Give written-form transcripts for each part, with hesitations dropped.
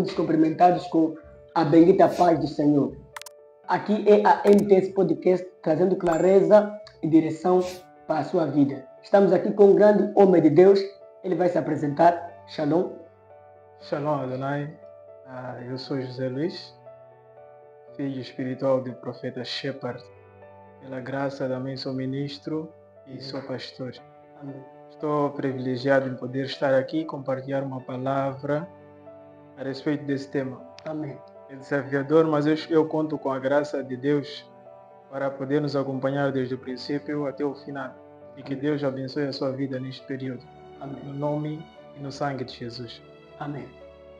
todos cumprimentados com a bendita paz do Senhor. Aqui é a MTS Podcast, trazendo clareza e direção para a sua vida. Estamos aqui com um grande homem de Deus, ele vai se apresentar. Shalom. Shalom Adonai, eu sou José Luiz, filho espiritual do profeta Shepard. Pela graça também sou ministro e sou pastor. Amém. Estou privilegiado em poder estar aqui e compartilhar uma palavra a respeito desse tema. Amém. É desafiador, mas eu conto com a graça de Deus para poder nos acompanhar desde o princípio até o final. E que Deus abençoe a sua vida neste período. Amém. No nome e no sangue de Jesus. Amém.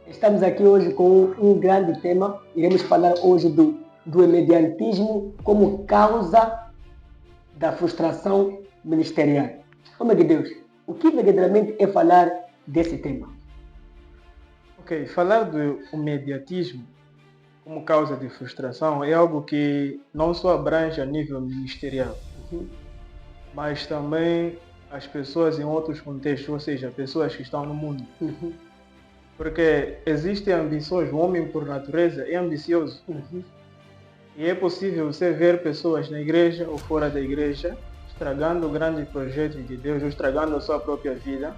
Estamos aqui hoje com um grande tema. Iremos falar hoje do imediatismo como causa da frustração ministerial. Homem de Deus, o que verdadeiramente é falar desse tema? Ok, falar do imediatismo como causa de frustração é algo que não só abrange a nível ministerial, mas também as pessoas em outros contextos, ou seja, pessoas que estão no mundo. Porque existem ambições, o homem por natureza é ambicioso. E é possível você ver pessoas na igreja ou fora da igreja estragando o grande projeto de Deus, ou estragando a sua própria vida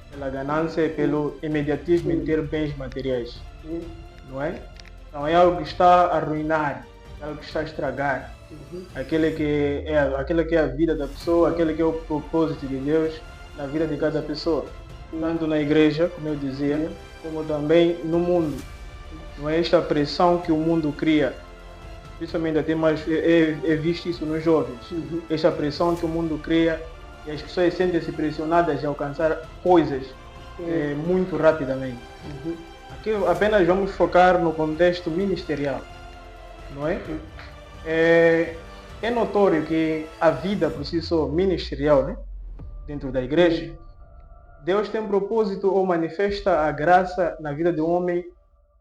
pela ganância e pelo imediatismo em ter bens materiais. Não é? Então é algo que está a arruinar, é algo que está a estragar aquele que é a vida da pessoa, aquele que é o propósito de Deus na vida de cada pessoa. Tanto na igreja, como eu dizia, como também no mundo. Não é esta pressão que o mundo cria, principalmente até mais é visto isso nos jovens. Esta pressão que o mundo cria e as pessoas sentem-se pressionadas a alcançar coisas muito rapidamente. Aqui apenas vamos focar no contexto ministerial, não é? É notório que a vida por si só ministerial, né, dentro da igreja, Deus tem um propósito ou manifesta a graça na vida do homem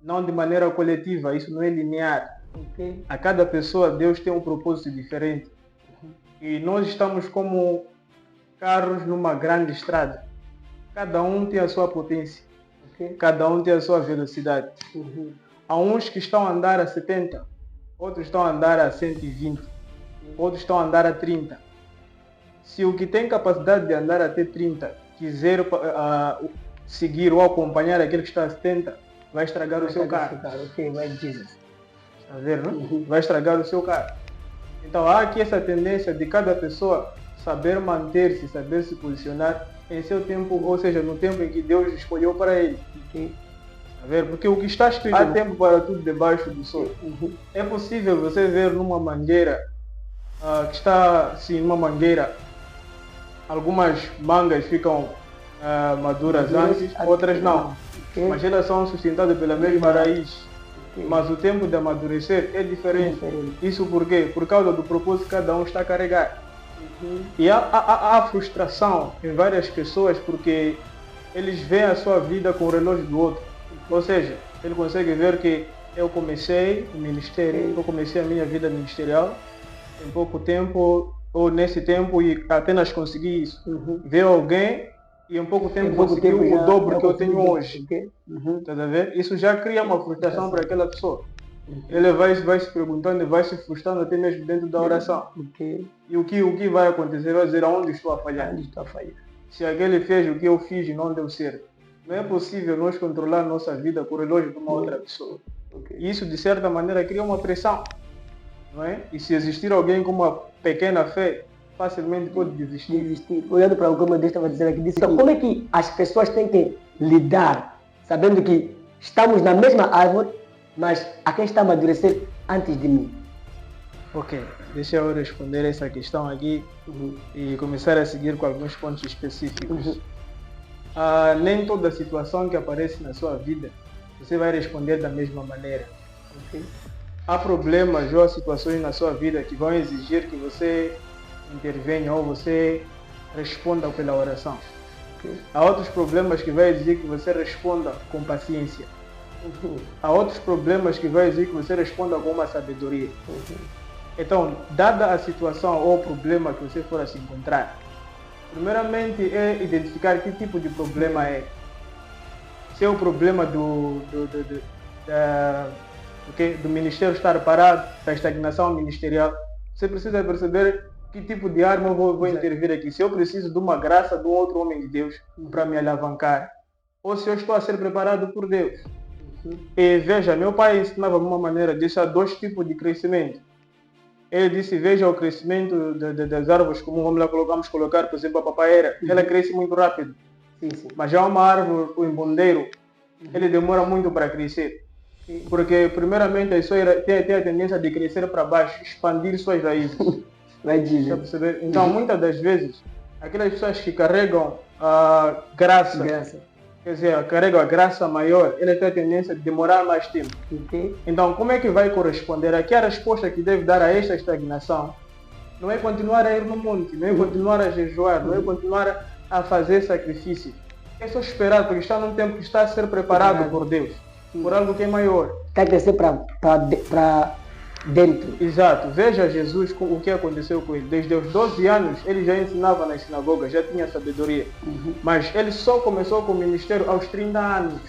não de maneira coletiva, isso não é linear. A cada pessoa Deus tem um propósito diferente. E nós estamos como carros numa grande estrada. Cada um tem a sua potência. Cada um tem a sua velocidade. Há uns que estão a andar a 70, outros estão a andar a 120, outros estão a andar a 30. Se o que tem capacidade de andar até 30 quiser seguir ou acompanhar aquele que está a 70, vai estragar o seu carro. Vai dizer. Está vendo, não? Vai estragar o seu carro. Então há aqui essa tendência de cada pessoa saber manter-se, saber se posicionar em seu tempo, ou seja, no tempo em que Deus escolheu para ele. Está vendo? Porque o que está escrito, há tempo para tudo debaixo do sol. É possível você ver numa mangueira, que está assim, numa mangueira, algumas mangas ficam maduras antes, outras não. Mas elas são sustentadas pela mesma raiz. Mas o tempo de amadurecer é diferente. Isso por quê? Por causa do propósito que cada um está a carregar. E há frustração em várias pessoas porque eles veem a sua vida com o relógio do outro. Ou seja, ele consegue ver que eu comecei o ministério, eu comecei a minha vida ministerial em pouco tempo, ou nesse tempo, e apenas consegui isso. Ver alguém e em pouco tempo conseguiu o dobro que eu tenho hoje. Tá a ver? Isso já cria uma frustração para aquela pessoa. Ele vai se perguntando e vai se frustrando até mesmo dentro da oração. E o que vai acontecer? Vai dizer aonde estou a falhar. Se aquele fez o que eu fiz e não deu certo. Não é possível nós controlar nossa vida com o relógio de uma outra pessoa. E isso de certa maneira cria uma pressão. Não é? E se existir alguém com uma pequena fé, facilmente pode desistir. Olhando para o que o meu Deus estava dizendo aqui, então, como é que as pessoas têm que lidar, sabendo que estamos na mesma árvore, mas a quem está a amadurecer antes de mim? Ok, deixa eu responder essa questão aqui e começar a seguir com alguns pontos específicos. Nem toda situação que aparece na sua vida você vai responder da mesma maneira. Há problemas ou situações na sua vida que vão exigir que você intervenha ou você responda pela oração. Há outros problemas que vai exigir que você responda com paciência. Há outros problemas que vai exigir que você responda com uma sabedoria. Então, dada a situação ou problema que você for a se encontrar, primeiramente é identificar que tipo de problema é. se é o problema do ministério estar parado, da estagnação ministerial, você precisa perceber que tipo de arma eu vou intervir aqui. Se eu preciso de uma graça de um outro homem de Deus para me alavancar, ou se eu estou a ser preparado por Deus. E veja, meu pai ensinava de uma maneira, disse há 2 tipos de crescimento. Ele disse, veja o crescimento das árvores, como vamos colocar, por exemplo, a papaiera, ela cresce muito rápido. Sim. Mas já uma árvore, o embondeiro, ele demora muito para crescer. Porque, primeiramente, a pessoa tem a tendência de crescer para baixo, expandir suas raízes. Vai dizer. Então, muitas das vezes, aquelas pessoas que carregam a graça, quer dizer, carregam a graça maior, elas têm a tendência de demorar mais tempo. Então, como é que vai corresponder? Aqui a resposta que deve dar a esta estagnação não é continuar a ir no monte, não é continuar a jejuar, não é continuar a fazer sacrifício. É só esperar, porque está num tempo que está a ser preparado por Deus, por algo que é maior. Está a crescer para dentro. Exato. Veja Jesus, o que aconteceu com ele. Desde os 12 anos, ele já ensinava nas sinagogas, já tinha sabedoria. Mas ele só começou com o ministério aos 30 anos.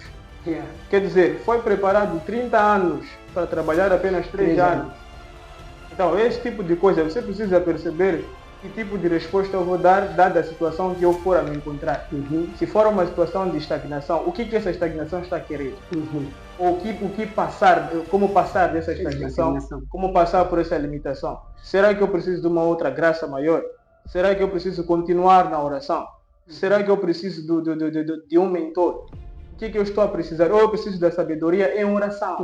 Quer dizer, foi preparado 30 anos para trabalhar apenas 3 anos. Então, esse tipo de coisa, você precisa perceber que tipo de resposta eu vou dar, dada a situação que eu for a me encontrar. Se for uma situação de estagnação, o que essa estagnação está querendo? Ou como passar dessa estagnação, como passar por essa limitação? Será que eu preciso de uma outra graça maior? Será que eu preciso continuar na oração? Será que eu preciso de um mentor? O que eu estou a precisar? Ou eu preciso da sabedoria em oração?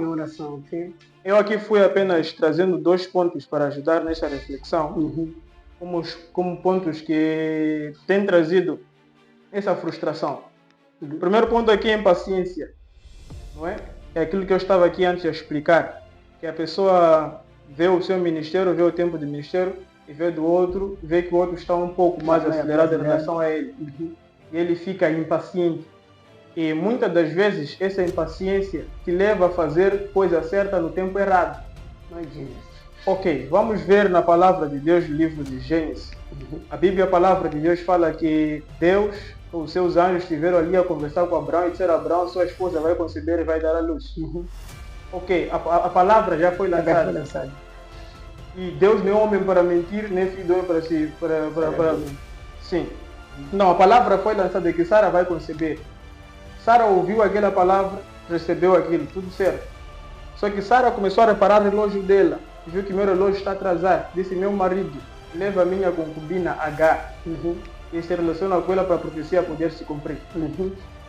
Eu aqui fui apenas trazendo 2 pontos para ajudar nessa reflexão, como pontos que têm trazido essa frustração. O primeiro ponto aqui é impaciência, não é? É aquilo que eu estava aqui antes a explicar, que a pessoa vê o seu ministério, vê o tempo de ministério e vê do outro, vê que o outro está um pouco mais acelerado em relação a ele. E ele fica impaciente. E muitas das vezes essa impaciência te leva a fazer coisa certa no tempo errado. Ok, vamos ver na palavra de Deus, no livro de Gênesis. A Bíblia, a palavra de Deus fala que Deus, os seus anjos estiveram ali a conversar com Abraão e disseram: Abraão, sua esposa vai conceber e vai dar à luz. Ok, a palavra já foi lançada. E Deus não é homem para mentir, nem filho de homem para si. Sim. Não, a palavra foi lançada que Sara vai conceber. Sara ouviu aquela palavra, recebeu aquilo, tudo certo. Só que Sara começou a reparar o relógio dela. Viu que meu relógio está atrasado. Disse: meu marido, leva a minha concubina H e se relaciona com ela para a profecia poder se cumprir.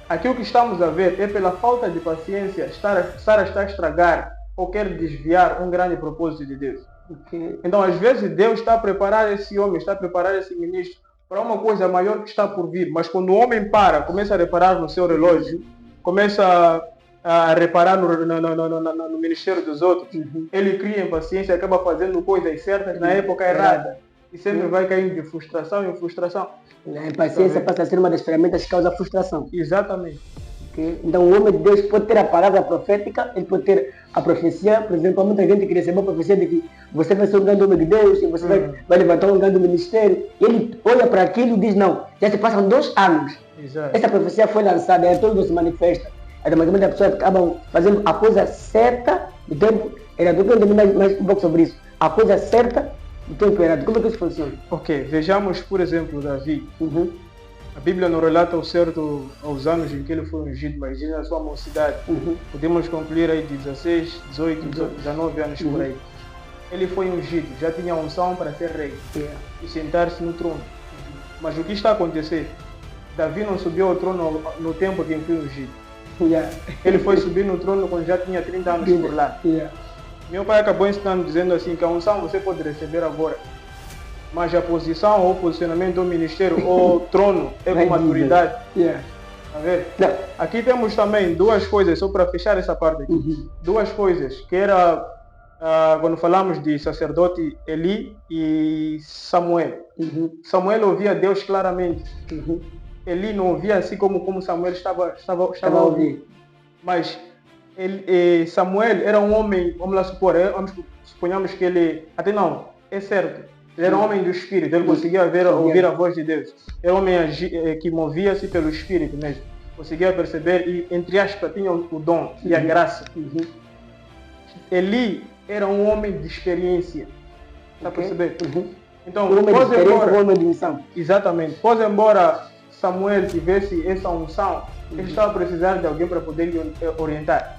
Aqui o que estamos a ver é pela falta de paciência, Sara está a estragar ou quer desviar um grande propósito de Deus. Então, às vezes, Deus está a preparar esse homem, está a preparar esse ministro para uma coisa maior que está por vir. Mas quando o homem começa a reparar no seu relógio, começa a reparar no ministério dos outros, ele cria impaciência e acaba fazendo coisas certas na época errada. E sempre vai caindo de frustração em frustração. A impaciência passa a ser uma das ferramentas que causa frustração. Exatamente. Então o homem de Deus pode ter a palavra profética, ele pode ter a profecia. Por exemplo, há muita gente que recebeu a profecia de que você vai ser um grande homem de Deus, e você vai levantar um grande ministério. E ele olha para aquilo e diz: não, já se passam 2 anos. Exato. Essa profecia foi lançada, todo mundo se manifesta. Mas as pessoas acabam fazendo a coisa certa no tempo errado. Eu quero entender mais um pouco sobre isso. A coisa certa no tempo errado. Como é que isso funciona? Ok, vejamos, por exemplo, Davi. A Bíblia não relata ao certo aos anos em que ele foi ungido, mas diz na sua mocidade. Podemos concluir aí de 16, 18, 19 anos por aí. Ele foi ungido, já tinha unção para ser rei e sentar-se no trono. Mas o que está a acontecer? Davi não subiu ao trono no tempo em que foi ungido. Ele foi subir no trono quando já tinha 30 anos por lá. Meu pai acabou ensinando, dizendo assim, que a unção você pode receber agora, mas a posição ou posicionamento do ministério ou trono é com maturidade. Tá vendo? Aqui temos também 2 coisas, só para fechar essa parte aqui. 2 coisas, que era quando falamos de sacerdote Eli e Samuel. Samuel ouvia Deus claramente. Eli não ouvia assim como Samuel estava a ouvir. Mas Samuel era um homem, vamos lá supor, suponhamos que ele, até não, é certo, ele era um homem do Espírito, ele conseguia ouvir a voz de Deus. Era um homem que movia-se pelo Espírito mesmo. conseguia perceber e, entre aspas, tinha o dom e a graça. Eli era um homem de experiência. Está a perceber? Então, Um homem de experiência, um homem de missão. Exatamente. Pois embora Samuel tivesse essa unção, ele estava precisando de alguém para poder lhe orientar.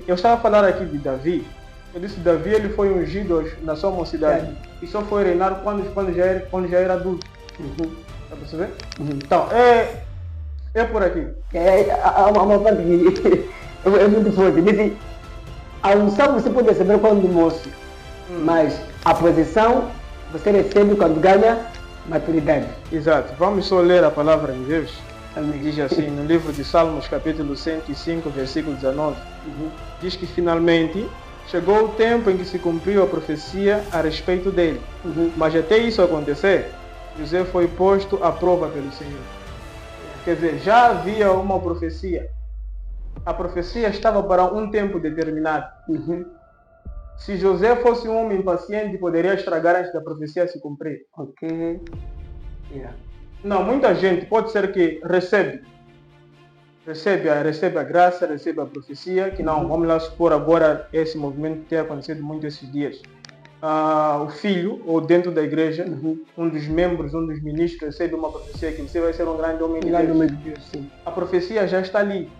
Eu estava a falar aqui de Davi. Eu disse que Davi ele foi ungido na sua mocidade e só foi reinar quando já era adulto. Está a perceber? Então, é por aqui. Há uma parte que é muito forte. Diz, a unção você pode receber quando moço, mas a posição você recebe quando ganha maturidade. Exato. Vamos só ler a palavra de Deus. Amém. Diz assim, no livro de Salmos, capítulo 105, versículo 19, diz que finalmente chegou o tempo em que se cumpriu a profecia a respeito dele. Mas até isso acontecer, José foi posto à prova pelo Senhor. Quer dizer, já havia uma profecia. A profecia estava para um tempo determinado. Se José fosse um homem impaciente, poderia estragar antes da profecia se cumprir. Não, muita gente pode ser que recebe a graça, recebe a profecia, que não, vamos lá supor agora esse movimento que tem acontecido muito esses dias. O filho, ou dentro da igreja, um dos membros, um dos ministros recebe uma profecia que você vai ser um grande homem de Deus. A profecia já está ali.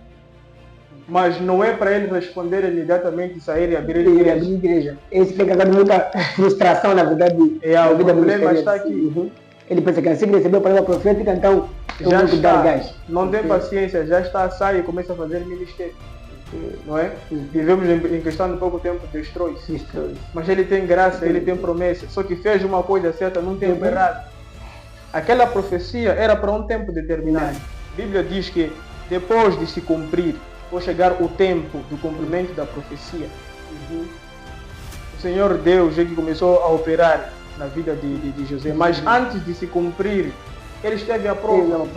Mas não é para ele responder imediatamente, sair e abrir a igreja. Esse tem causado muita frustração, na verdade. O problema está aqui. Ele pensa que assim que recebeu a palavra profética, então já está, gás. Não tem paciência, já está, sai e começa a fazer ministério. Não é? Vivemos em questão de pouco tempo, destrói-se. Mas ele tem graça, ele tem promessa. Só que fez uma coisa certa num tempo errado. Aquela profecia era para um tempo determinado. A Bíblia diz que depois de se cumprir, ou chegar o tempo do cumprimento da profecia, o Senhor Deus é que começou a operar na vida de José. Mas antes de se cumprir, ele esteve à prova.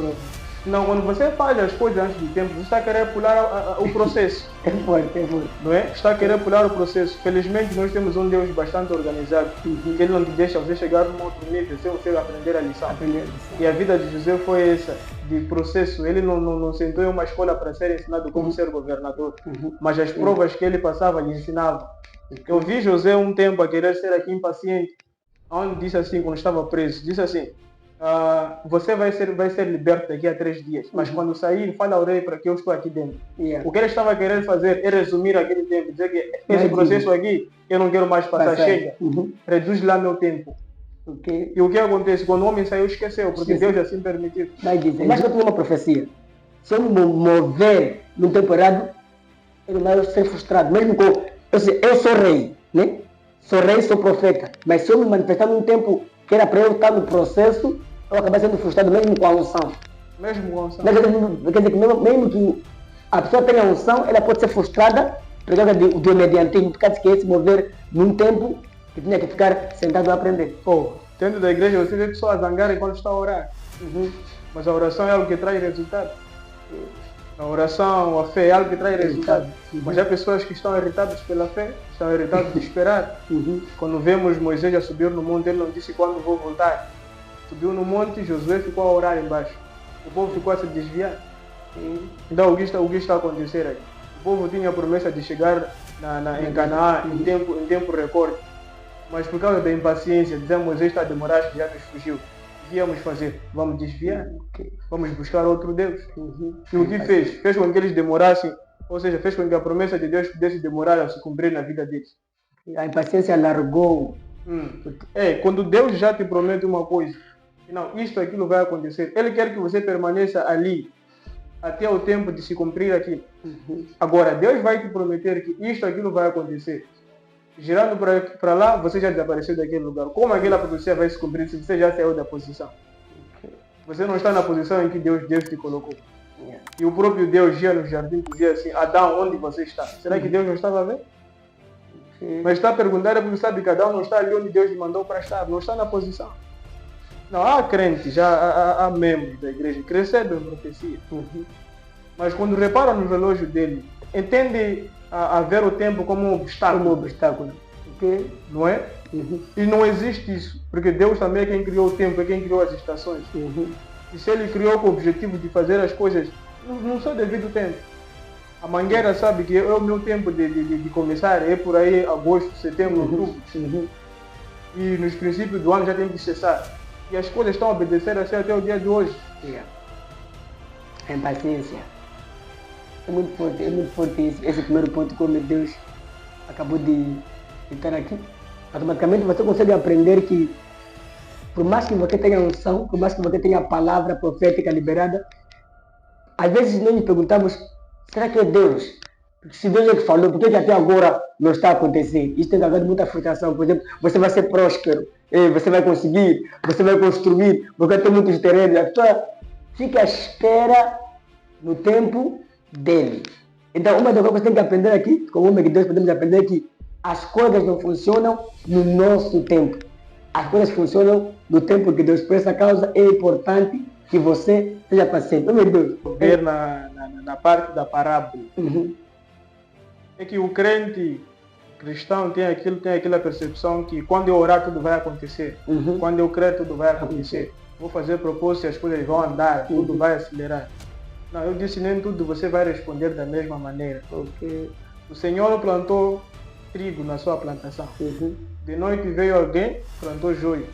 Não, quando você faz as coisas antes do tempo, você está a querer pular o processo. É forte. Não é? Está a querer pular o processo. Felizmente nós temos um Deus bastante organizado, que Ele não te deixa você chegar num outro nível, sem você aprender a lição. E a vida de José foi essa, de processo. Ele não sentou em uma escola para ser ensinado como ser governador, mas as provas que ele passava lhe ensinavam. Eu vi José um tempo a querer ser aqui impaciente, onde disse assim, quando estava preso, disse assim, você vai ser liberto daqui a 3 dias, mas quando sair, fala ao rei para que eu estou aqui dentro. O que ele estava querendo fazer é resumir aquele tempo, dizer que esse processo aqui, eu não quero mais passar, chega, reduz lá meu tempo. E o que acontece? Quando o homem saiu, esqueceu, porque Deus assim permitiu. Mas que eu tenho uma profecia, se eu me mover no tempo errado, ele vai ser frustrado, mesmo com, eu sou rei, né? Sou rei, sou profeta, mas se eu me manifestar num tempo que era para eu estar no processo, eu acabei sendo frustrado mesmo com a unção. Mesmo com a unção. Quer dizer que mesmo que a pessoa tenha unção, ela pode ser frustrada por causa do mediantismo, por causa que é se mover num tempo que tinha que ficar sentado a aprender. Dentro da igreja você vê pessoas zangarem quando está a orar. Mas a oração é algo que traz resultado. A oração, a fé é algo que traz resultado. Mas há pessoas que estão irritadas pela fé, estão irritadas de esperar. Quando vemos Moisés a subir no monte, ele não disse quando vou voltar. Subiu no monte, Josué ficou a orar embaixo. O povo ficou a se desviar. Então o que está a acontecer aí? O povo tinha a promessa de chegar em Canaã em tempo recorde. Mas por causa da impaciência, dizer Moisés está a demorar, que já nos fugiu. O que íamos fazer? Vamos desviar? Vamos buscar outro Deus? E o que fez? Fez com que eles demorassem, ou seja, fez com que a promessa de Deus pudesse demorar a se cumprir na vida deles. A impaciência largou. Quando Deus já te promete uma coisa, não, aquilo vai acontecer. Ele quer que você permaneça ali até o tempo de se cumprir aquilo. Agora, Deus vai te prometer que aquilo vai acontecer. Girando para lá, você já desapareceu daquele lugar. Como aquela profecia vai se cumprir se você já saiu da posição? Você não está na posição em que Deus te colocou. E o próprio Deus ia no jardim e dizia assim, Adão, onde você está? Será que Deus não estava a ver? Mas está a perguntar é porque sabe que Adão não está ali onde Deus lhe mandou para estar, não está na posição. Não, há crentes, há membros da igreja que recebem profecia. Mas quando reparam no relógio dele, entende a ver o tempo como um obstáculo. Não é? E não existe isso, porque Deus também é quem criou o tempo, é quem criou as estações. E se Ele criou com o objetivo de fazer as coisas não sou devido tempo. A mangueira sabe que é o meu tempo de começar, é por aí agosto, setembro, outubro. E nos princípios do ano já tem que cessar. E as coisas estão a obedecer assim até o dia de hoje. É paciência. É muito forte esse primeiro ponto que o meu Deus acabou de estar aqui. Automaticamente você consegue aprender que por mais que você tenha unção, por mais que você tenha a palavra profética liberada, às vezes nós nos perguntamos, será que é Deus? Se Deus é que falou, por que até agora não está acontecendo? Isso tem causado muita frustração. Por exemplo, você vai ser próspero, você vai conseguir, você vai construir, você vai ter muitos terrenos. A pessoa fica à espera no tempo dele. Então, uma das coisas que você tem que aprender aqui, como homem de Deus, podemos aprender que as coisas não funcionam no nosso tempo. As coisas funcionam no tempo de Deus. Por essa causa é importante que você seja paciente. Oh, meu Deus. Ver na parte da parábola. É que o crente cristão tem aquela percepção que quando eu orar tudo vai acontecer. Quando eu crer tudo vai acontecer. Vou fazer propósito e as coisas vão andar, tudo vai acelerar. Não, eu disse nem tudo você vai responder da mesma maneira. Porque o Senhor plantou trigo na sua plantação. De noite veio alguém, plantou joio.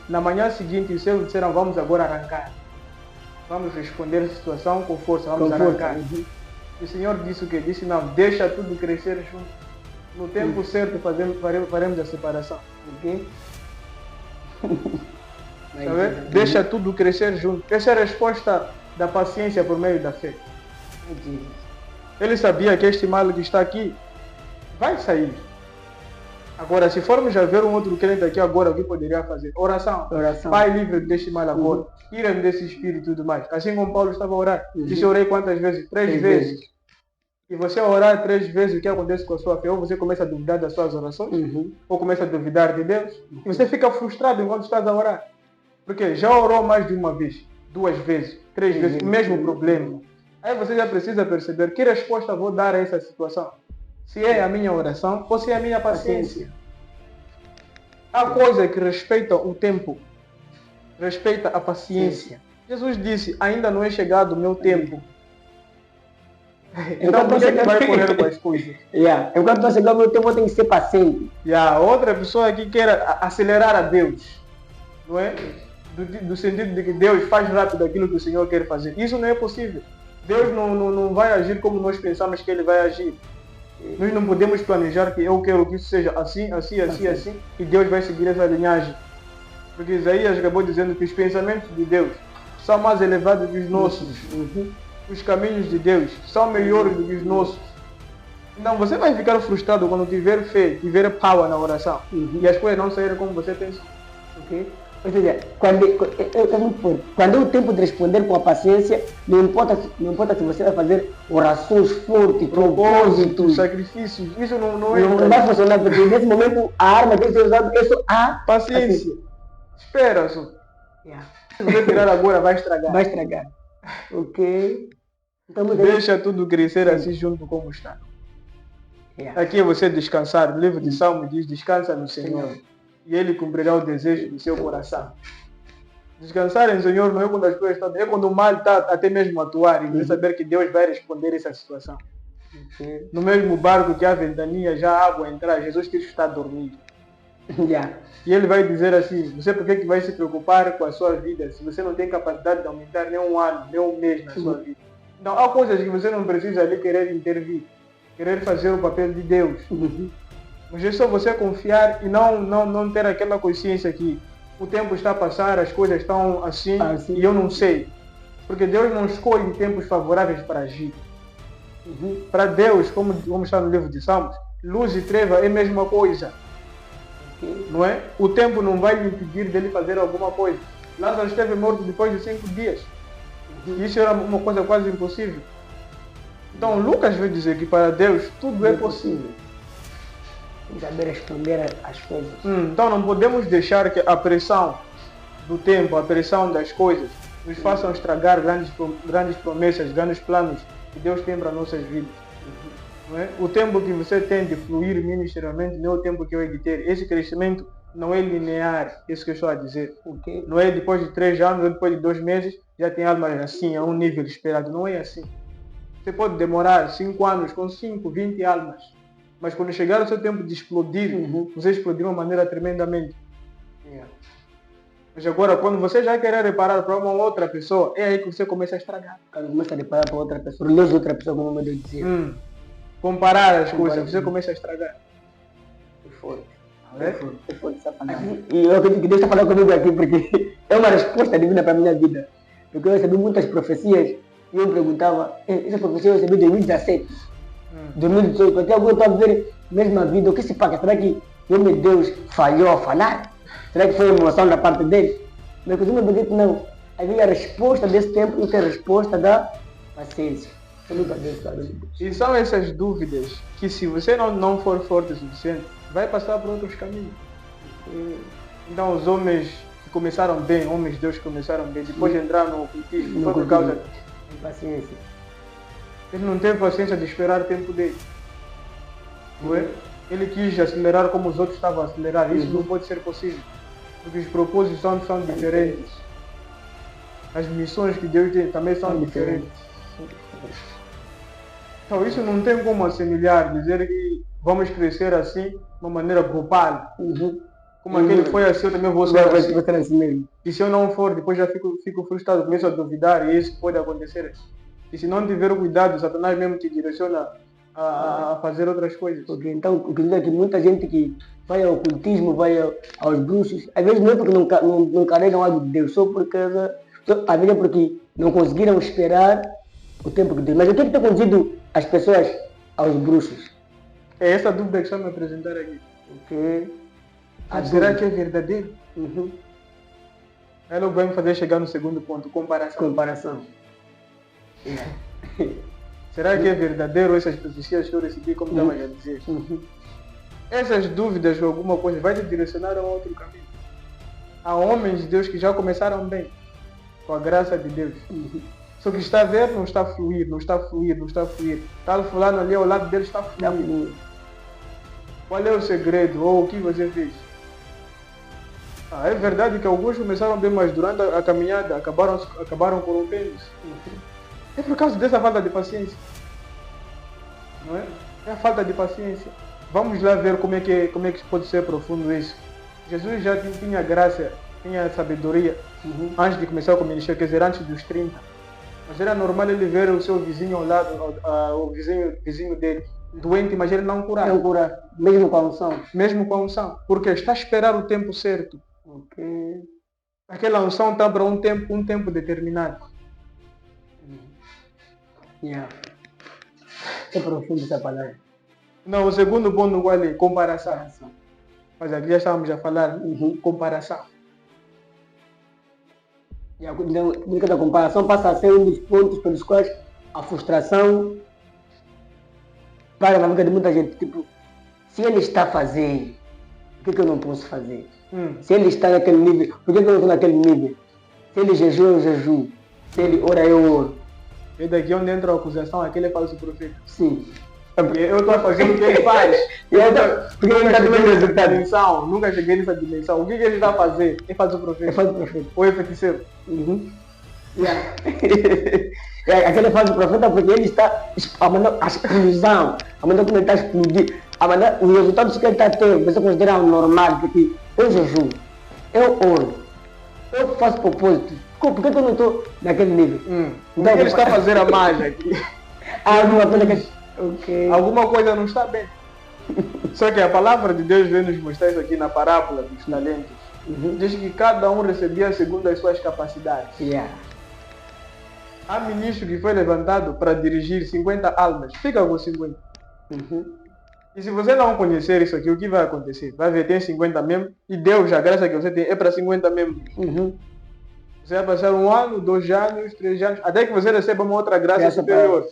Na manhã seguinte os seus disseram, vamos agora arrancar. Vamos responder a situação com força, vamos arrancar. O Senhor disse o quê? Disse, não, deixa tudo crescer junto. No tempo certo faremos a separação. Deixa tudo crescer junto. Essa é a resposta da paciência por meio da fé. Ele sabia que este mal que está aqui vai sair. Agora, se formos a ver um outro crente aqui agora, o que poderia fazer? Oração. Pai, livre-me deste mal agora. Tira-me desse espírito e tudo mais. Assim como Paulo estava a orar. Disse, orei quantas vezes? 3 vezes. E você orar 3 vezes, o que acontece com a sua fé? Ou você começa a duvidar das suas orações, ou começa a duvidar de Deus. E você fica frustrado enquanto estás a orar. Porque já orou mais de uma vez, 2 vezes, 3 vezes, o mesmo problema. Aí você já precisa perceber que resposta vou dar a essa situação. Se é a minha oração ou se é a minha paciência. Há coisa que respeita o tempo, respeita a paciência. Jesus disse, ainda não é chegado o meu tempo. Então por que vai correr com as coisas? Enquanto não chegar o meu tempo, eu tenho que ser paciente. Outra pessoa que quer acelerar a Deus, não é? Do sentido de que Deus faz rápido aquilo que o Senhor quer fazer. Isso não é possível. Deus não vai agir como nós pensamos que Ele vai agir. Nós não podemos planejar que eu quero que isso seja assim, e Deus vai seguir essa linhagem. Porque Isaías acabou dizendo que os pensamentos de Deus são mais elevados que os nossos. Os caminhos de Deus são melhores do que os nossos. Então você vai ficar frustrado quando tiver fé, tiver power na oração, e as coisas não saírem como você pensa. Ou seja, quando é o tempo de responder com a paciência, não importa se você vai fazer orações fortes, propósitos, sacrifícios, isso não vai funcionar, porque nesse momento a arma tem que ser usada, a paciência. Espera só. Se você tirar agora, vai estragar. Então, deixa tudo crescer assim junto como está. Aqui é você descansar. O livro de Salmos diz, descansa no Senhor. E Ele cumprirá o desejo do seu coração. Descansar em Senhor não é quando as coisas estão... É quando o mal está até mesmo a atuar. E você saber que Deus vai responder essa situação. No mesmo barco que há ventania, já a água entrar, Jesus Cristo está a dormir. E Ele vai dizer assim, você por que vai se preocupar com a sua vida se você não tem capacidade de aumentar nem um ano, nem um mês na sua vida? Então há coisas que você não precisa ali querer intervir, querer fazer o papel de Deus. Mas é só você confiar e não ter aquela consciência que o tempo está a passar, as coisas estão assim e eu não sei. Porque Deus não escolhe tempos favoráveis para agir. Para Deus, como está no livro de Salmos, luz e treva é a mesma coisa. Não é? O tempo não vai lhe impedir dele fazer alguma coisa. Lázaro esteve morto depois de 5 dias. Isso era uma coisa quase impossível. Então Lucas vai dizer que para Deus tudo é possível. Saber responder as coisas. Então não podemos deixar que a pressão do tempo, a pressão das coisas, nos façam estragar grandes promessas, grandes planos que Deus tem para nossas vidas. Não é? O tempo que você tem de fluir ministerialmente não é o tempo que eu hei de ter. Esse crescimento não é linear, isso que eu estou a dizer. Ok? Não é depois de 3 anos ou depois de 2 meses, já tem almas assim, a um nível esperado. Não é assim. Você pode demorar 5 anos com 5, 20 almas. Mas quando chegar o seu tempo de explodir, você explodir de uma maneira tremendamente. Yeah. Mas agora, quando você já querer reparar para uma outra pessoa, é aí que você começa a estragar. Quando começa a deparar para outra pessoa, relógio de outra pessoa, como eu dizia. Comparar as coisas, você começa a estragar. É forte. É forte essa palavra. E eu acredito que Deus está falando comigo aqui porque é uma resposta divina para a minha vida. Porque eu recebi muitas profecias e eu me perguntava, essa profecia eu recebi em 2017. 2018, até agora eu estou a ver a mesma vida. O que se passa? Será que meu Deus falhou a falar? Será que foi emoção da parte dele? Mas eu me pergunto, não. Havia a resposta desse tempo e a resposta da paciência. Eu nunca Deus, e são essas dúvidas que, se você não for forte o suficiente, vai passar por outros caminhos. Então, os homens que começaram bem, homens de Deus que começaram bem, depois de entrar no ocultismo, foi por causa de paciência. Ele não teve paciência de esperar o tempo dele. Não é? Ele quis acelerar como os outros estavam a acelerar. Isso não pode ser possível. Porque os propósitos são diferentes. As missões que Deus tem também são diferentes. Então isso não tem como assemelhar, dizer que vamos crescer assim, de uma maneira grupal. Como aquele foi assim, eu também vou ser assim mesmo. E se eu não for, depois já fico frustrado, começo a duvidar, e isso pode acontecer. E se não tiver o cuidado, Satanás mesmo te direciona a fazer outras coisas. Porque, então, o que diz é que muita gente que vai ao ocultismo, vai aos bruxos, às vezes não é porque não carregam algo de Deus, só porque, às vezes é porque não conseguiram esperar o tempo que Deus. Mas o que tem conduzido as pessoas aos bruxos? É essa dúvida que está me apresentar aqui. Será que é verdadeiro? Ela vai me fazer chegar no segundo ponto, comparação. Será que é verdadeiro essas profecias que eu recebi, como estava a dizer? Essas dúvidas ou alguma coisa vai te direcionar a outro caminho. Há homens de Deus que já começaram bem, com a graça de Deus. Só que está a ver, não está a fluir. Tal fulano ali ao lado dele está a fluir. Qual é o segredo? Ou o que você fez? É verdade que alguns começaram bem, mas durante a caminhada acabaram corrompendo-se. É por causa dessa falta de paciência. Não é? É a falta de paciência. Vamos lá ver como é que pode ser profundo isso. Jesus já tinha graça, tinha sabedoria antes de começar com o ministério, quer dizer, antes dos 30. Mas era normal ele ver o seu vizinho ao lado, o vizinho dele, doente, mas ele não curar. Não curar, mesmo com a unção. Mesmo com a unção. Porque está a esperar o tempo certo. Aquela unção está para um tempo determinado. É profundo essa palavra. Não, o segundo ponto qual é? Comparação. Mas aqui já estávamos a falar comparação. E a dinâmica da comparação passa a ser um dos pontos pelos quais a frustração para na vida de muita gente. Tipo, se ele está a fazer, por que eu não posso fazer? Se ele está naquele nível, por que eu não estou naquele nível? Se ele jejua, eu jejuo. Se ele ora, eu oro. E daqui onde entra a acusação, aquele é falso profeta. Sim. Eu estou a fazer o que ele faz. Porque ele está tomando resultado. Nunca cheguei nessa dimensão. O que ele está a fazer? É falso profeta. É falso profeta. Ou é feiticeiro. Aquele falso profeta porque ele está a mandar a explosão, a mandar como ele está a explodir, a mandar os resultados que ele está a ter, você considera normal, porque eu jejuo, eu oro, eu faço propósito. Por que eu não estou naquele nível? Então ele está a fazer a mágica aqui. Alguma coisa não está bem. Só que a palavra de Deus vem nos mostrar isso aqui na parábola dos talentos. Diz que cada um recebia segundo as suas capacidades. Há ministro que foi levantado para dirigir 50 almas. Fica com 50. E se você não conhecer isso aqui, o que vai acontecer? Vai ver, tem 50 membros. E Deus, a graça que você tem é para 50 membros. Você vai passar 1 ano, 2 anos, 3 anos, até que você receba uma outra graça superior.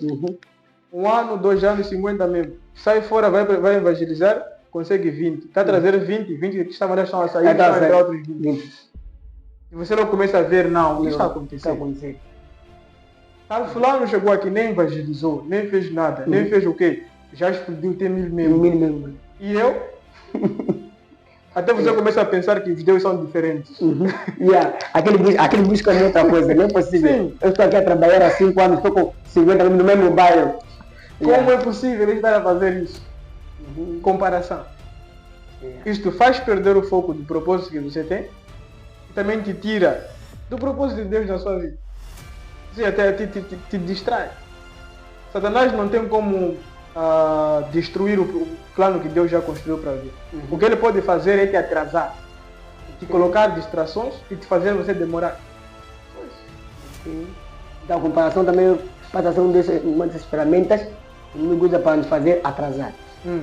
1 ano, 2 anos, 50 membros. Sai fora, vai evangelizar, consegue 20. Está a trazer 20 que estão a sair, estão a entrar outros 20. E você não começa a ver, não, o que está acontecendo? Tal fulano chegou aqui, nem evangelizou, nem fez nada, nem fez o quê? Já explodiu, tem 1000 membros. E eu? Até você começa a pensar que os deuses são diferentes. Yeah. Aquele busca é outra coisa, não é possível. Sim. Eu estou aqui a trabalhar há 5 anos, estou com 50 anos no mesmo bairro. Como é possível eles estarem a fazer isso? Comparação. Isto faz perder o foco do propósito que você tem e também te tira do propósito de Deus na sua vida. Você até te distrai. Satanás não tem como destruir o plano que Deus já construiu para a vida. O que ele pode fazer é te atrasar, te colocar distrações e te fazer você demorar. Então a comparação também passa a ser uma dessas ferramentas que não usa para nos fazer atrasar.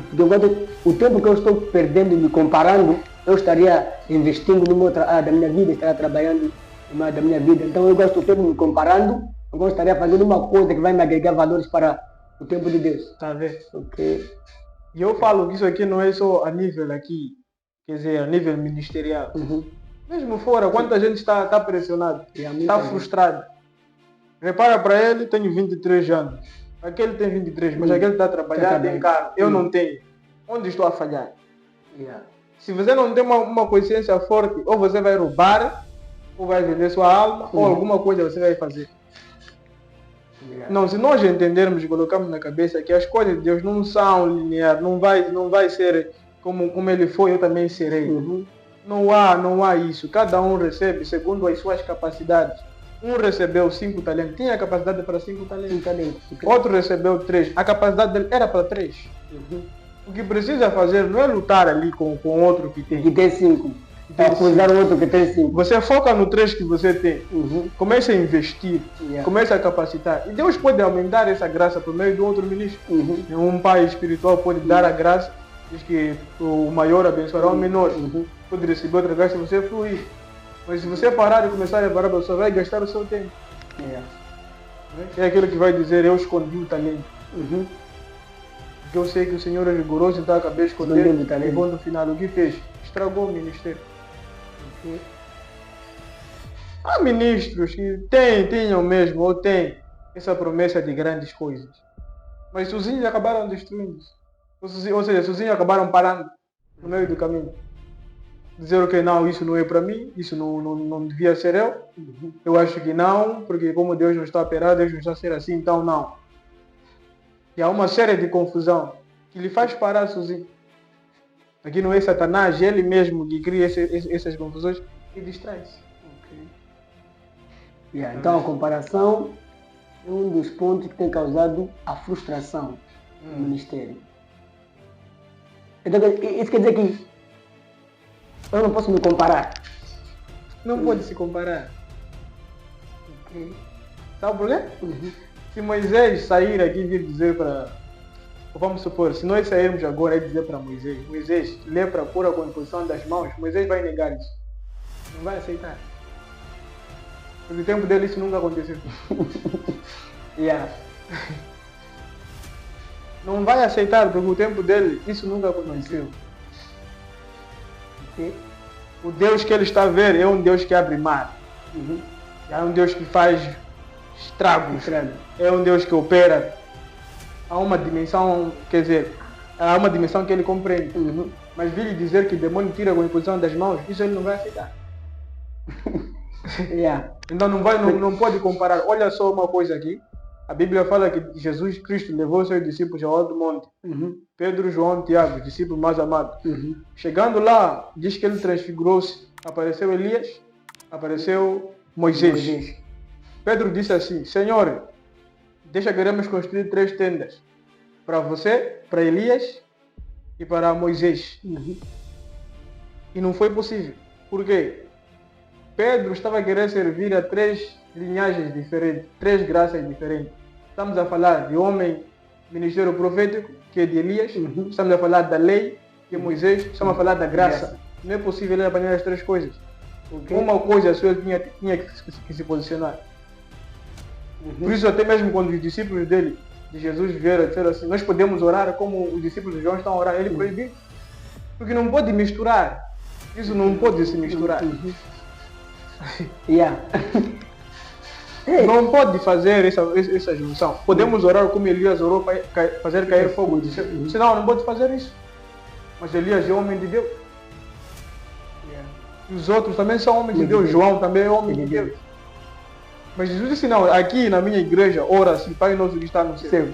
Porque o tempo que eu estou perdendo me comparando, eu estaria investindo numa outra área da minha vida, estaria trabalhando numa área da minha vida. Então eu gosto do tempo me comparando, eu estaria fazendo uma coisa que vai me agregar valores para o tempo de Deus. Tá vendo? Okay. E eu falo que isso aqui não é só a nível aqui, quer dizer, a nível ministerial. Mesmo fora, quanta gente está pressionada, está frustrada. Repara para ele, tenho 23 anos. Aquele tem 23, mas aquele está a trabalhar, tem carro. Eu não tenho. Onde estou a falhar? Se você não tem uma consciência forte, ou você vai roubar, ou vai vender sua alma, ou alguma coisa você vai fazer. Não, se nós entendermos e colocarmos na cabeça que as coisas de Deus não são lineares, não vai ser como ele foi, eu também serei. Não há isso. Cada um recebe segundo as suas capacidades. Um recebeu 5 talentos, tinha a capacidade para 5 talentos. Outro recebeu 3, a capacidade dele era para 3. O que precisa fazer não é lutar ali com outro que tem. Que tem 5. Acusar o outro que tem 5. Você foca no 3 que você tem. Começa a investir, começa a capacitar. E Deus pode aumentar essa graça por meio de outro ministro. Um pai espiritual pode dar a graça, diz que o maior abençoará o menor. Pode receber outra graça se você fluir. Mas se você parar e começar a levar, você vai gastar o seu tempo. É aquilo que vai dizer, eu escondi o talento. Porque eu sei que o Senhor é rigoroso, então acabei de esconder. E quando no final o que fez? Estragou o ministério. Há ministros que tinham mesmo, ou têm essa promessa de grandes coisas. Mas sozinhos acabaram destruindo. Ou seja, sozinhos acabaram parando no meio do caminho. Dizer que não, isso não é para mim, isso não devia ser eu. Eu acho que não, porque como Deus não está a operar, Deus não está a ser assim, então não. E há uma série de confusão que lhe faz parar sozinho. Aqui não é Satanás, ele mesmo que cria essas confusões e distrai-se. Então a comparação é um dos pontos que tem causado a frustração no ministério. Então isso quer dizer que eu não posso me comparar. Não pode se comparar. Sabe por quê? Se Moisés sair aqui e vir dizer para... Vamos supor, se nós sairmos agora e dizer para Moisés, lepra cura com a imposição das mãos, Moisés vai negar isso. Não vai aceitar. No tempo dele isso nunca aconteceu. Não vai aceitar, porque no tempo dele isso nunca aconteceu. O Deus que ele está a ver é um Deus que abre mar. É um Deus que faz estragos. É um Deus que opera. Há uma dimensão, quer dizer, há uma dimensão que ele compreende. Mas vir dizer que o demônio tira com a imposição das mãos, isso ele não vai aceitar. Então não pode comparar. Olha só uma coisa aqui. A Bíblia fala que Jesus Cristo levou seus discípulos ao alto monte. Pedro, João, Tiago, discípulos mais amados. Chegando lá, diz que ele transfigurou-se. Apareceu Elias, apareceu Moisés. Pedro disse assim, Senhor, deixa que iremos construir 3 tendas. Para você, para Elias e para Moisés. E não foi possível. Por quê? Pedro estava a querer servir a 3 linhagens diferentes, 3 graças diferentes. Estamos a falar de homem, ministério profético, que é de Elias. Estamos a falar da lei, que é Moisés. Estamos a falar da graça. Não é possível ele apanhar as 3 coisas. Uma coisa só ele tinha que se posicionar. Por isso até mesmo quando os discípulos dele, de Jesus, vieram dizer assim, nós podemos orar como os discípulos de João estão a orar. Ele proibiu. Porque não pode misturar. Isso não pode se misturar. Não pode fazer essa junção. Podemos orar como Elias orou para fazer cair fogo. Senão não pode fazer isso. Mas Elias é homem de Deus. Os outros também são homens de Deus. João também é homem de Deus. Mas Jesus disse, não, aqui na minha igreja, ora-se, Pai nosso que está no céu.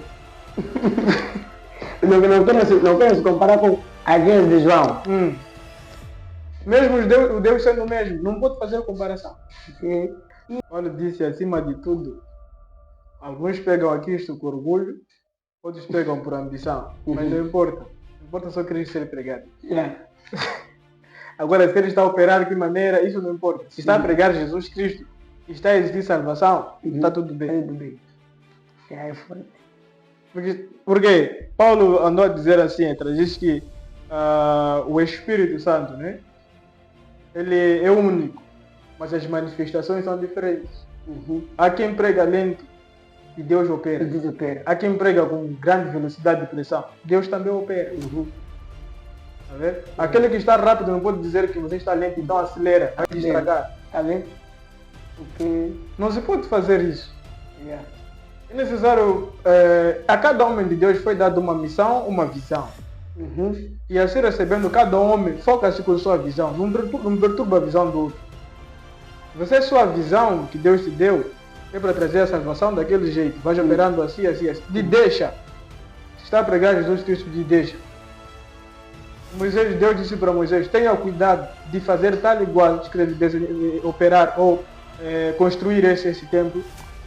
Não quero se comparar com a igreja de João. Mesmo o Deus sendo o mesmo, não pode fazer comparação. Paulo disse, acima de tudo, alguns pegam a Cristo com orgulho, outros pegam por ambição. Mas não importa. Não importa só Cristo ser pregado. Agora, se ele está a operar de que maneira, isso não importa. Se está a pregar Jesus Cristo e está a existir salvação, está tudo bem. Tudo bem. É forte. Porque Paulo andou a dizer assim, diz que o Espírito Santo, né? Ele é único, mas as manifestações são diferentes. Há quem prega lento e Deus opera. Há quem prega com grande velocidade de pressão. Deus também opera. Tá vendo? Aquele que está rápido não pode dizer que você está lento, então acelera, vai te estragar. Tá vendo? Porque não se pode fazer isso. É necessário, a cada homem de Deus foi dada uma missão, uma visão. E assim recebendo, cada homem foca-se com sua visão, não perturba a visão do outro. Você, sua visão que Deus te deu, é para trazer a salvação daquele jeito, vai operando assim, assim, assim. De deixa. Se está a pregar Jesus Cristo, de deixa. Deus disse para Moisés, tenha cuidado de fazer tal igual, operar ou construir esse templo,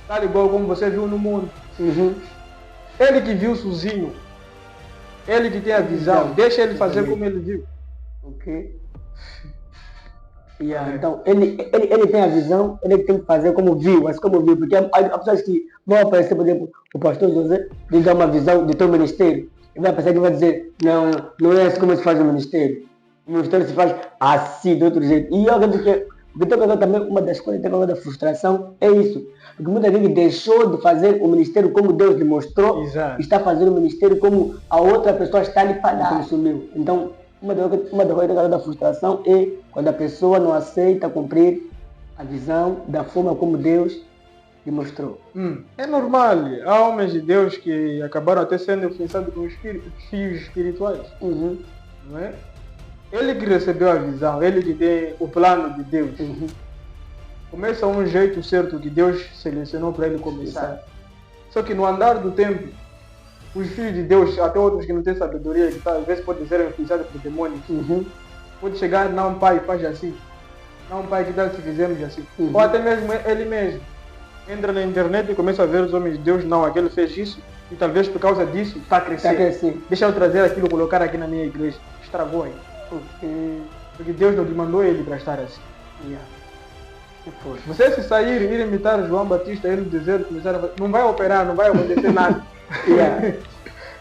tal igual como você viu no mundo. Ele que viu sozinho, ele que tem a visão, deixa ele fazer como ele viu. Então, ele tem a visão, ele tem que fazer como viu, porque há pessoas que vão aparecer, por exemplo, o pastor José, diga uma visão de teu ministério. Ele vai pensar que vai dizer, não é assim como se faz o ministério. O ministério se faz assim, de outro jeito. E eu acredito que também uma das coisas que tem da frustração é isso. Porque muita gente deixou de fazer o ministério como Deus lhe mostrou, está fazendo o ministério como a outra pessoa está lhe pagando. Consumiu. Então, uma das coisas da frustração é quando a pessoa não aceita cumprir a visão da forma como Deus lhe mostrou. É normal. Há homens de Deus que acabaram até sendo influenciados com os fios espirituais. Não é? Ele que recebeu a visão, ele que tem o plano de Deus. Começa um jeito certo que Deus selecionou para ele começar. Só que no andar do tempo, os filhos de Deus, até outros que não têm sabedoria, que às vezes podem ser influenciados por demônios, pode chegar, não pai, faz assim. Não pai, que tal se fizermos assim. Ou até mesmo ele mesmo. Entra na internet e começa a ver os homens de Deus, não, aquele fez isso, e talvez por causa disso está a crescer. Deixa eu trazer aquilo, colocar aqui na minha igreja. Estragou aí. Porque Deus não lhe mandou ele para estar assim. Você se sair e ir imitar João Batista aí no deserto, começar a... não vai operar, não vai acontecer nada.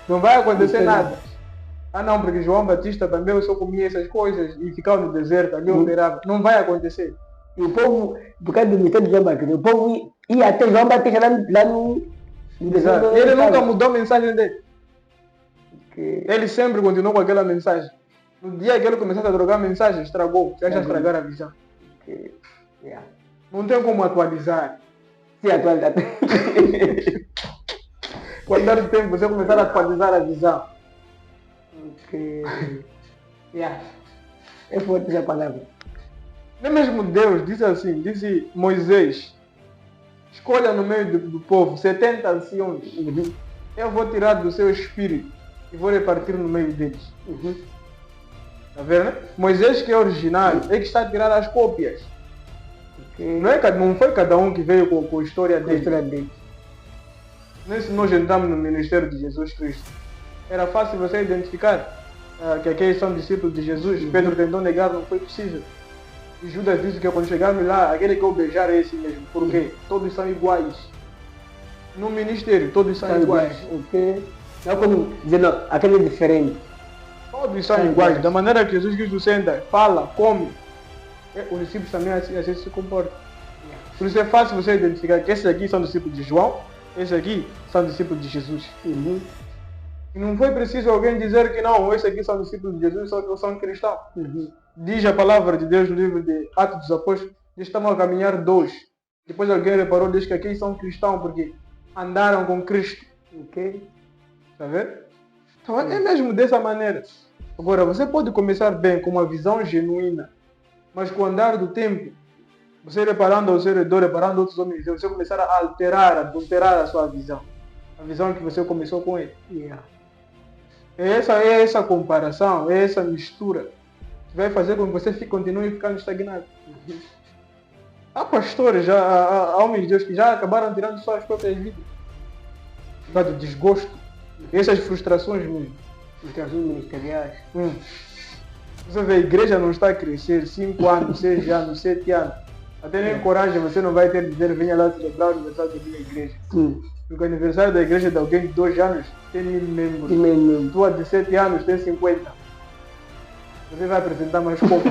Não vai acontecer nada. Não, porque João Batista também eu só comia essas coisas e ficava no deserto, ali operava. Não vai acontecer. E o povo, por causa do mistério de João Batista, o povo ia até João Batista lá no deserto. Ele nunca mudou a mensagem dele. Ele sempre continuou com aquela mensagem. No dia que ele começou a drogar a mensagem, estragou. Você já estragaram a visão. Não tem como atualizar. Se atualizar. Quando dá o tempo, você começar a atualizar a visão. É forte essa palavra. Nem mesmo Deus disse assim, disse Moisés, escolha no meio do povo 70 anciões. Eu vou tirar do seu espírito e vou repartir no meio deles. Tá vendo, né? Moisés, que é original, é que está a tirar as cópias. Não foi cada um que veio com a história dele. Se nós entramos no ministério de Jesus Cristo, era fácil você identificar que aqueles são discípulos de Jesus. Pedro tentou negar, não foi possível. E Judas disse que quando chegarmos lá, aquele que eu beijar é esse mesmo. Por quê? Todos são iguais. No ministério, todos são iguais. Não como dizendo, aquele é diferente. Todos são iguais. Da maneira que Jesus Cristo senta, fala, come, os discípulos também assim se comportam. Por isso é fácil você identificar que esses aqui são discípulos de João, esses aqui são discípulos de Jesus. E não foi preciso alguém dizer que não, esses aqui são discípulos de Jesus, são cristãos. Diz a palavra de Deus no livro de Atos dos Apóstolos, eles estavam a caminhar dois. Depois alguém reparou, diz que aqui são cristãos porque andaram com Cristo. Tá vendo? Então é mesmo dessa maneira. Agora, você pode começar bem com uma visão genuína, Mas com o andar do tempo, você reparando ao seu redor, reparando outros homens, você começar a alterar, a adulterar a sua visão. A visão que você começou com ele. Yeah. É essa comparação, é essa mistura que vai fazer com que você continue ficando estagnado. Há pastores, há homens de Deus que já acabaram tirando suas próprias vidas. Por causa do desgosto. Essas frustrações mesmo. Frustrações ministeriais. Você vê, a igreja não está a crescer 5 anos, 6 anos, 7 anos. Até nem coragem você não vai ter de dizer, venha lá celebrar o aniversário da minha igreja. Porque o aniversário da igreja de alguém de 2 anos tem 1000 membros. Tua de 7 anos tem 50. Você vai apresentar mais pouco.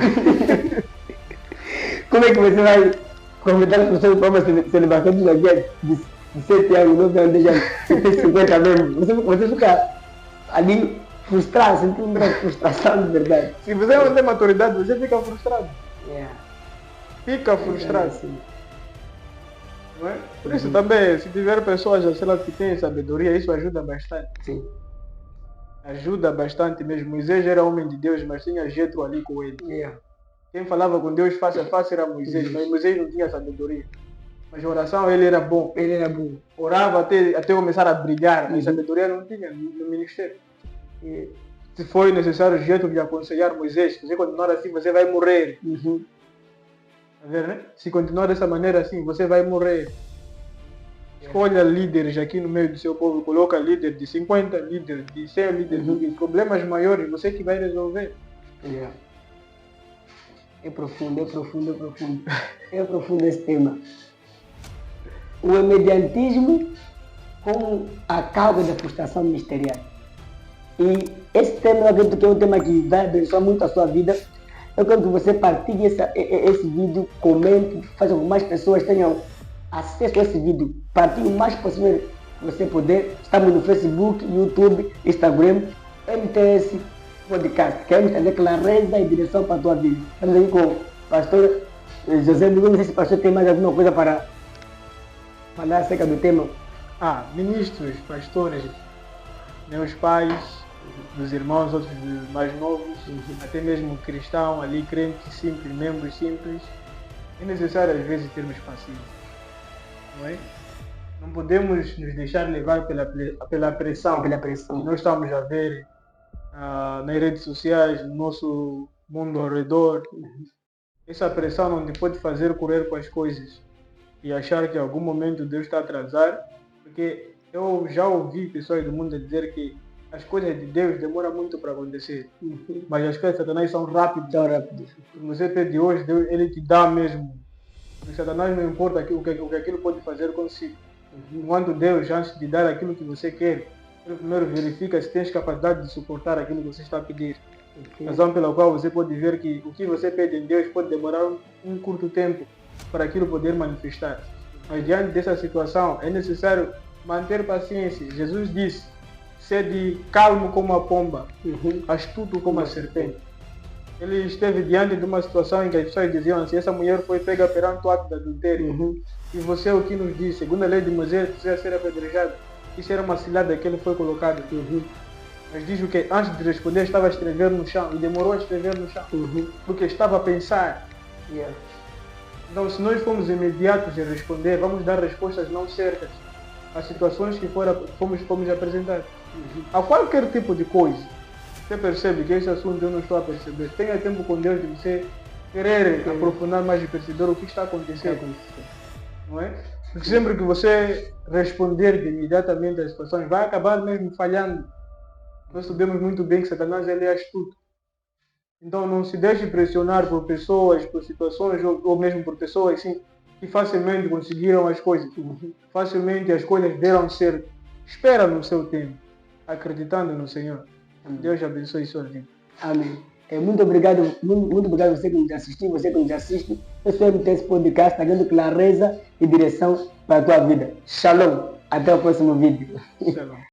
Como é que você vai convidar as pessoas para uma celebração de alguém de 7 anos, 9 anos, 10 anos, que tem 50 membros? Você fica ali frustrado, sentindo uma frustração de verdade. Se você não tem maturidade, você fica frustrado. Yeah. Fica frustrado. Sim. Não é? Por isso também, se tiver pessoas que têm sabedoria, isso ajuda bastante. Sim. Ajuda bastante mesmo. Moisés era homem de Deus, mas tinha Jetro ali com ele. Yeah. Quem falava com Deus face a face era Moisés, mas Moisés não tinha sabedoria. Mas a oração ele era bom. Ele era bom. Orava até começar a brilhar, mas sabedoria não tinha no ministério. E se foi necessário Jetro de aconselhar Moisés, se você continuar assim, você vai morrer. Tá vendo, né? Se continuar dessa maneira assim, você vai morrer. Escolha líderes aqui no meio do seu povo, coloca líder de 50, líder de 100, líder de 20. Problemas maiores, você que vai resolver. Yeah. É profundo esse tema. O imediatismo como a causa da frustração ministerial. E esse tema, eu acredito que é um tema que vai abençoar muito a sua vida. Eu quero que você partilhe esse vídeo, comente, faça com que mais pessoas tenham acesso a esse vídeo. Partilhe o mais possível que você puder. Estamos no Facebook, YouTube, Instagram, MTS Podcast. Queremos trazer clareza e direção para a tua vida. Estamos aqui com o pastor José. Não sei se o pastor tem mais alguma coisa para falar acerca do tema. Ministros, pastores, meus pais, dos irmãos, outros mais novos, até mesmo cristão, ali crentes simples, membros simples. É necessário às vezes termos paciência, não é? Não podemos nos deixar levar pela pressão que nós estamos a ver nas redes sociais, no nosso mundo ao redor. Essa pressão não te pode fazer correr com as coisas e achar que em algum momento Deus está a atrasar, porque eu já ouvi pessoas do mundo dizer que as coisas de Deus demoram muito para acontecer, mas as coisas de Satanás são rápidas. Você pede hoje, Deus ele te dá mesmo. O Satanás não importa o que aquilo pode fazer consigo. Enquanto Deus, antes de dar aquilo que você quer, ele primeiro verifica se tens capacidade de suportar aquilo que você está a pedir. Razão pela qual você pode ver que o que você pede em Deus pode demorar um curto tempo para aquilo poder manifestar. Mas diante dessa situação é necessário manter paciência. Jesus disse: sede calmo como a pomba, astuto como a serpente. Ele esteve diante de uma situação em que as pessoas diziam assim: essa mulher foi pega perante o ato de adultério. E você o que nos diz? Segundo a lei de Moisés, precisa ser apedrejado. Isso era uma cilada que ele foi colocado. Mas diz o que? Antes de responder, estava a escrever no chão. E demorou a escrever no chão. Porque estava a pensar. Então, se nós formos imediatos em responder, vamos dar respostas não certas às situações que fomos apresentadas. A qualquer tipo de coisa, você percebe que esse assunto eu não estou a perceber. Tenha tempo com Deus de você querer aprofundar mais e perceber o que está acontecendo. Não é? Porque sempre que você responder imediatamente às situações, vai acabar mesmo falhando. Nós sabemos muito bem que Satanás ele é astuto. Então não se deixe pressionar por pessoas, por situações ou mesmo por pessoas assim, que facilmente conseguiram as coisas. Facilmente as coisas deram certo. Espera no seu tempo, acreditando no Senhor. Deus abençoe sua vida. Amém. Muito obrigado a você que nos assistiu, você que nos assiste. Esse é o MTS Podcast, está dando clareza e direção para a tua vida. Shalom. Até o próximo vídeo. Shalom.